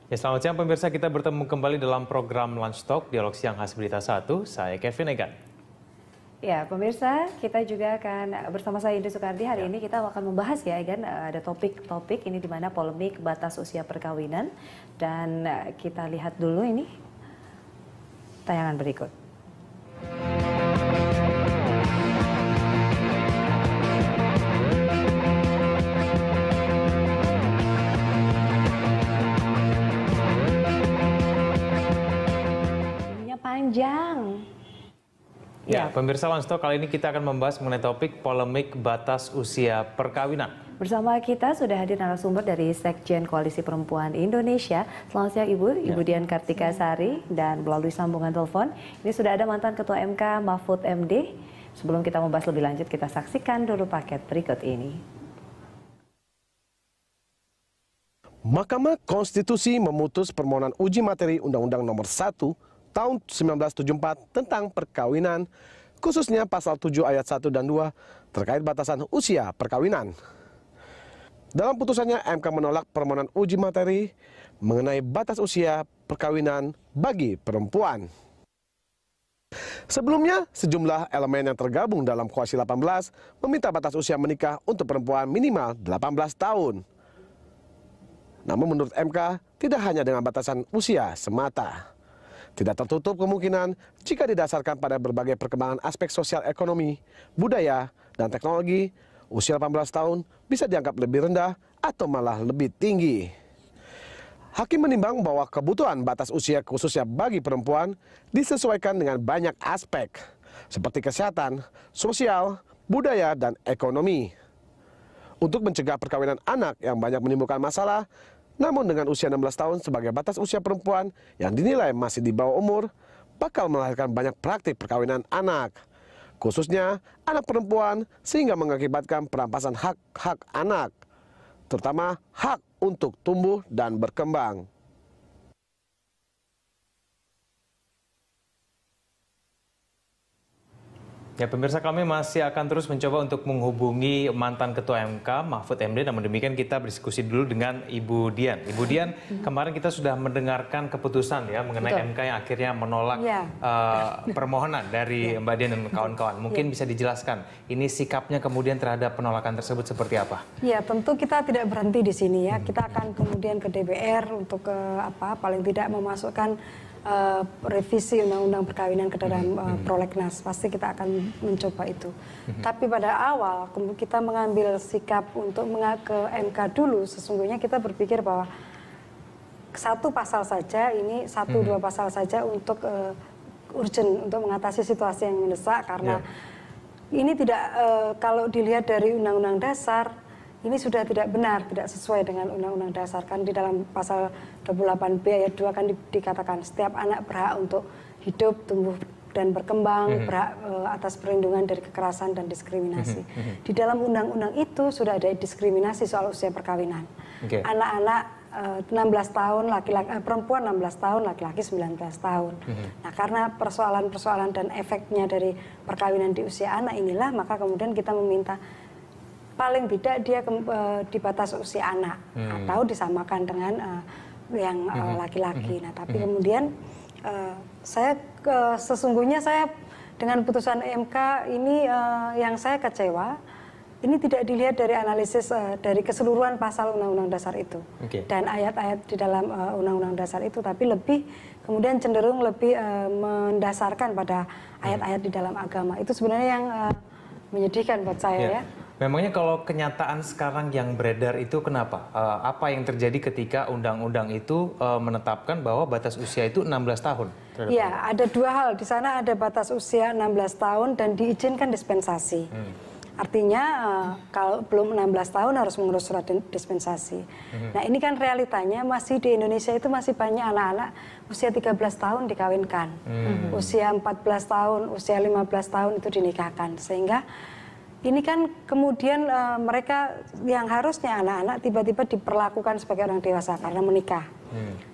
Ya, selamat siang pemirsa, kita bertemu kembali dalam program Lunch Talk, Dialog Siang khas Berita 1. Saya Kevin Egan. Ya, pemirsa, kita juga akan bersama saya Indri Soekardi. Hari ini kita akan membahas ya, Egan, ada topik ini di mana polemik batas usia perkawinan. Dan kita lihat dulu ini tayangan berikut. Panjang. Ya, pemirsa Lunch Talk, kali ini kita akan membahas mengenai topik polemik batas usia perkawinan. Bersama kita sudah hadir narasumber dari Sekjen Koalisi Perempuan Indonesia. Selamat siang Ibu Dian Kartika Sari, dan melalui sambungan telepon ini sudah ada mantan Ketua MK Mahfud MD. Sebelum kita membahas lebih lanjut, kita saksikan dulu paket berikut ini. Mahkamah Konstitusi memutus permohonan uji materi Undang-Undang Nomor 1 Tahun 1974 tentang perkawinan, khususnya pasal 7 ayat 1 dan 2 terkait batasan usia perkawinan. Dalam putusannya, MK menolak permohonan uji materi mengenai batas usia perkawinan bagi perempuan. Sebelumnya, sejumlah elemen yang tergabung dalam Koalisi 18 meminta batas usia menikah untuk perempuan minimal 18 tahun. Namun menurut MK, tidak hanya dengan batasan usia semata. Tidak tertutup kemungkinan jika didasarkan pada berbagai perkembangan aspek sosial ekonomi, budaya, dan teknologi, usia 18 tahun bisa dianggap lebih rendah atau malah lebih tinggi. Hakim menimbang bahwa kebutuhan batas usia khususnya bagi perempuan disesuaikan dengan banyak aspek, seperti kesehatan, sosial, budaya, dan ekonomi. Untuk mencegah perkawinan anak yang banyak menimbulkan masalah, namun dengan usia 16 tahun sebagai batas usia perempuan yang dinilai masih di bawah umur, bakal melahirkan banyak praktik perkawinan anak, khususnya anak perempuan, sehingga mengakibatkan perampasan hak-hak anak, terutama hak untuk tumbuh dan berkembang. Ya, pemirsa, kami masih akan terus mencoba untuk menghubungi mantan Ketua MK Mahfud MD. Namun demikian kita berdiskusi dulu dengan Ibu Dian. Ibu Dian, kemarin kita sudah mendengarkan keputusan ya mengenai MK yang akhirnya menolak permohonan dari Mbak Dian dan kawan-kawan. Mungkin bisa dijelaskan ini sikapnya kemudian terhadap penolakan tersebut seperti apa? Ya, tentu kita tidak berhenti di sini ya. Kita akan kemudian ke DPR untuk paling tidak memasukkan revisi undang-undang perkawinan ke dalam prolegnas. Pasti kita akan mencoba itu. Tapi pada awal kita mengambil sikap untuk ke MK dulu, sesungguhnya kita berpikir bahwa satu pasal saja, ini dua pasal saja untuk urgent, untuk mengatasi situasi yang mendesak, karena ini tidak, kalau dilihat dari Undang-Undang Dasar, ini sudah tidak benar, tidak sesuai dengan Undang-Undang Dasar. Kan di dalam pasal 28B ayat 2 kan dikatakan setiap anak berhak untuk hidup, tumbuh, dan berkembang, berhak atas perlindungan dari kekerasan dan diskriminasi. Di dalam undang-undang itu sudah ada diskriminasi soal usia perkawinan. Anak-anak 16 tahun, perempuan 16 tahun, laki-laki 19 tahun. Nah, karena persoalan-persoalan dan efeknya dari perkawinan di usia anak inilah, maka kemudian kita meminta paling tidak dia di batas usia anak atau disamakan dengan yang laki-laki. Nah, tapi kemudian sesungguhnya saya dengan putusan MK ini yang saya kecewa, ini tidak dilihat dari analisis dari keseluruhan pasal Undang-Undang Dasar itu dan ayat-ayat di dalam Undang-Undang Dasar itu, tapi lebih kemudian cenderung lebih mendasarkan pada ayat-ayat di dalam agama. Itu sebenarnya yang menyedihkan buat saya ya. Memangnya kalau kenyataan sekarang yang beredar itu kenapa? Apa yang terjadi ketika undang-undang itu menetapkan bahwa batas usia itu 16 tahun? Ya, ada dua hal. Di sana ada batas usia 16 tahun dan diizinkan dispensasi. Artinya kalau belum 16 tahun harus mengurus surat dispensasi. Nah, ini kan realitanya masih di Indonesia itu masih banyak anak-anak usia 13 tahun dikawinkan. Usia 14 tahun, usia 15 tahun itu dinikahkan. Sehingga ini kan kemudian mereka yang harusnya anak-anak tiba-tiba diperlakukan sebagai orang dewasa karena menikah.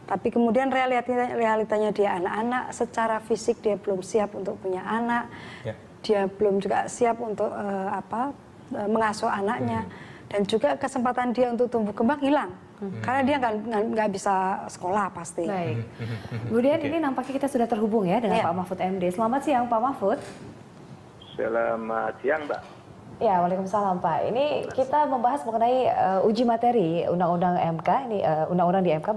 Tapi kemudian realitanya dia anak-anak, secara fisik dia belum siap untuk punya anak, dia belum juga siap untuk mengasuh anaknya, dan juga kesempatan dia untuk tumbuh kembang hilang. Karena dia nggak bisa sekolah pasti. Baik. Kemudian ini nampaknya kita sudah terhubung ya dengan Pak Mahfud MD. Selamat siang Pak Mahfud. Selamat siang, Mbak. Ya, waalaikumsalam Pak. Ini kita membahas mengenai uji materi Undang-Undang MK, ini Undang-Undang di MK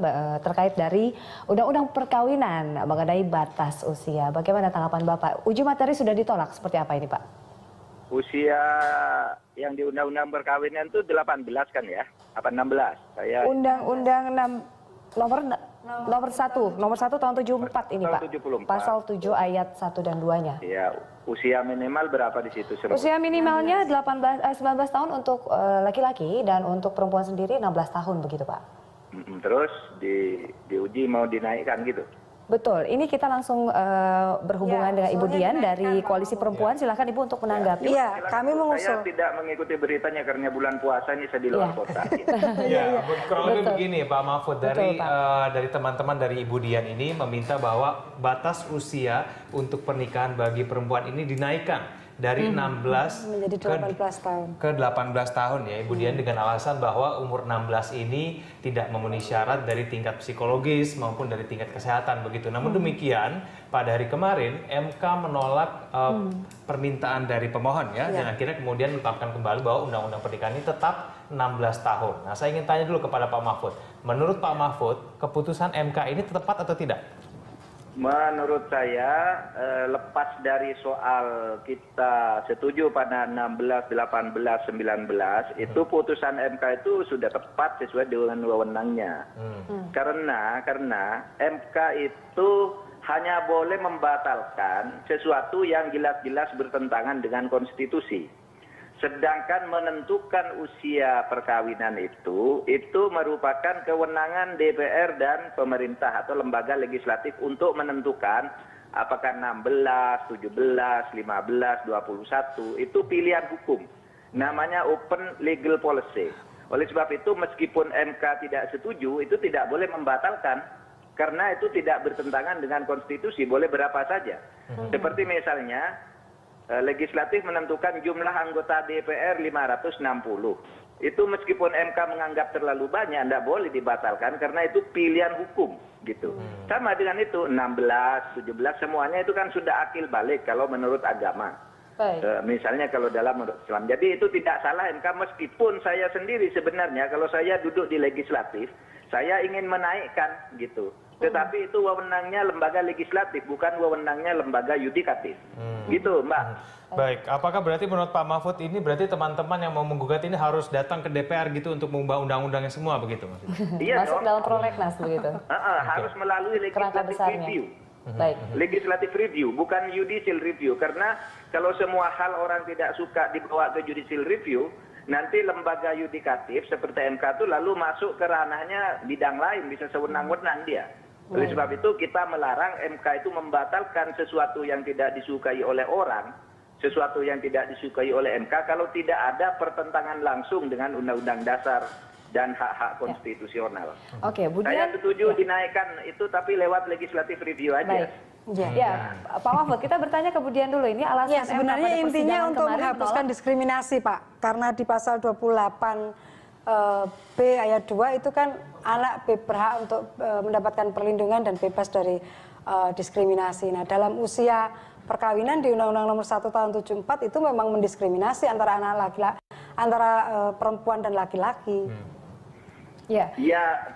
terkait dari Undang-Undang Perkawinan mengenai batas usia. Bagaimana tanggapan Bapak? Uji materi sudah ditolak, seperti apa ini Pak? Usia yang di Undang-Undang Perkawinan itu 18 kan ya? Apa 16? Undang-Undang nomor 1 tahun 74 ini Pak. 74. Pasal 7 ayat 1 dan 2-nya. Ya, usia minimal berapa di situ? Usia minimalnya 19 tahun untuk laki-laki dan untuk perempuan sendiri 16 tahun begitu Pak. Terus diuji mau dinaikkan gitu? Betul, ini kita langsung berhubungan dengan Ibu Dian dari Koalisi Perempuan. Silakan Ibu untuk menanggapi. Iya, kami mengusul. Saya tidak mengikuti beritanya karena bulan puasa ini saya di luar kota. Ya, kurang lebih begini Pak Mahfud, dari teman-teman dari Ibu Dian ini meminta bahwa batas usia untuk pernikahan bagi perempuan ini dinaikkan dari 16 menjadi 18 tahun. Ke 18 tahun ya Ibu Dian, dengan alasan bahwa umur 16 ini tidak memenuhi syarat dari tingkat psikologis maupun dari tingkat kesehatan begitu. Namun demikian pada hari kemarin MK menolak permintaan dari pemohon ya, dan akhirnya kemudian menetapkan kembali bahwa undang-undang pernikahan ini tetap 16 tahun. Nah, saya ingin tanya dulu kepada Pak Mahfud. Menurut Pak Mahfud, keputusan MK ini tepat atau tidak? Menurut saya, lepas dari soal kita setuju pada 16, 18, 19, itu putusan MK itu sudah tepat sesuai dengan wewenangnya. Karena MK itu hanya boleh membatalkan sesuatu yang jelas-jelas bertentangan dengan konstitusi. Sedangkan menentukan usia perkawinan itu merupakan kewenangan DPR dan pemerintah atau lembaga legislatif untuk menentukan apakah 16, 17, 15, 21 itu pilihan hukum. Namanya open legal policy. Oleh sebab itu meskipun MK tidak setuju, itu tidak boleh membatalkan karena itu tidak bertentangan dengan konstitusi, boleh berapa saja. Seperti misalnya legislatif menentukan jumlah anggota DPR 560. Itu meskipun MK menganggap terlalu banyak, tidak boleh dibatalkan karena itu pilihan hukum gitu. Sama dengan itu 16, 17 semuanya itu kan sudah akil balik kalau menurut agama. Misalnya kalau dalam menurut Islam. Jadi itu tidak salah MK, meskipun saya sendiri sebenarnya kalau saya duduk di legislatif, saya ingin menaikkan gitu. Tetapi itu wewenangnya lembaga legislatif, bukan wewenangnya lembaga yudikatif. Gitu, Mbak. Baik, apakah berarti menurut Pak Mahfud ini berarti teman-teman yang mau menggugat ini harus datang ke DPR gitu untuk mengubah undang-undangnya semua begitu? Iya, masuk dalam prolegnas begitu? Harus melalui legislative review. Baik. Legislative review, bukan judicial review. Karena kalau semua hal orang tidak suka dibawa ke judicial review, nanti lembaga yudikatif seperti MK itu lalu masuk ke ranahnya bidang lain, bisa sewenang-wenang dia. Oleh sebab itu kita melarang MK itu membatalkan sesuatu yang tidak disukai oleh orang, sesuatu yang tidak disukai oleh MK kalau tidak ada pertentangan langsung dengan Undang-Undang Dasar dan hak-hak konstitusional. Oke, Bu Dian. Saya setuju dinaikkan itu tapi lewat legislative review aja. Baik. Ya, Pak Mahfud, kita bertanya ke Bu Dian dulu. Ini alasan sebenarnya MK pada intinya untuk kemarin menghapuskan diskriminasi, Pak. Karena di pasal 28 B ayat 2 itu kan anak berhak untuk mendapatkan perlindungan dan bebas dari diskriminasi. Nah, dalam usia perkawinan di Undang-Undang Nomor 1 Tahun 74 itu memang mendiskriminasi antara perempuan dan laki-laki. Ya,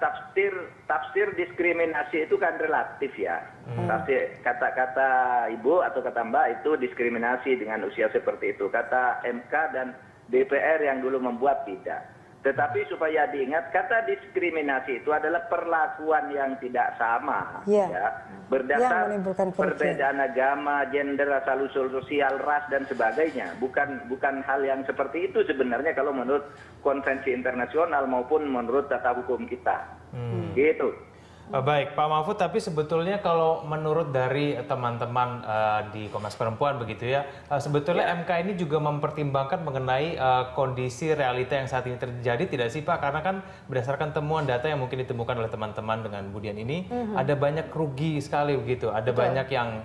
tafsir diskriminasi itu kan relatif ya. Tafsir kata-kata Ibu atau kata Mbak itu diskriminasi dengan usia seperti itu. Kata MK dan DPR yang dulu membuat tidak. Tetapi supaya diingat, kata diskriminasi itu adalah perlakuan yang tidak sama, ya, berdasar perbedaan agama, gender, asal-usul sosial, ras dan sebagainya. Bukan hal yang seperti itu sebenarnya kalau menurut konvensi internasional maupun menurut tata hukum kita. Gitu. Baik, Pak Mahfud, tapi sebetulnya kalau menurut dari teman-teman di Komnas Perempuan begitu ya, sebetulnya MK ini juga mempertimbangkan mengenai kondisi realita yang saat ini terjadi, tidak sih Pak? Karena kan berdasarkan temuan data yang mungkin ditemukan oleh teman-teman dengan Bu Dian ini, ada banyak rugi sekali begitu, ada banyak yang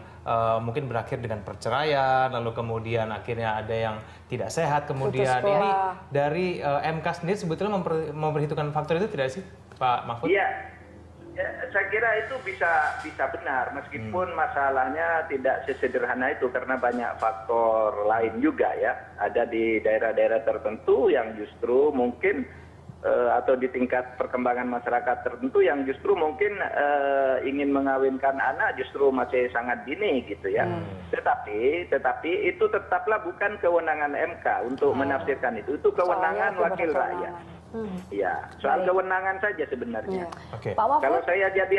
mungkin berakhir dengan perceraian, lalu kemudian akhirnya ada yang tidak sehat, kemudian Putus ini sekolah. dari MK sendiri sebetulnya memperhitungkan faktor itu tidak sih, Pak Mahfud? Iya, ya, saya kira itu bisa benar meskipun masalahnya tidak sesederhana itu karena banyak faktor lain juga ya. Ada di daerah-daerah tertentu yang justru mungkin atau di tingkat perkembangan masyarakat tertentu yang justru mungkin ingin mengawinkan anak justru masih sangat dini gitu ya. Tetapi itu tetaplah bukan kewenangan MK untuk menafsirkan itu. Itu kewenangan Soalnya wakil kewenangan. rakyat. Ya, soal kewenangan saja sebenarnya. Oke. Pak Mahfud, Kalau saya jadi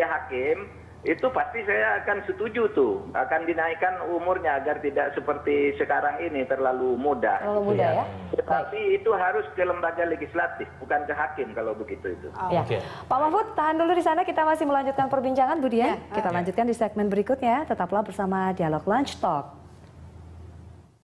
hakim, itu pasti saya akan setuju tuh, akan dinaikkan umurnya agar tidak seperti sekarang ini terlalu muda. terlalu muda ya. Tetapi itu harus ke lembaga legislatif, bukan ke hakim kalau begitu itu. Ya. Oke. Pak Mahfud, tahan dulu di sana, kita masih melanjutkan perbincangan Bu Dian. Kita lanjutkan di segmen berikutnya, tetaplah bersama Dialog Lunch Talk.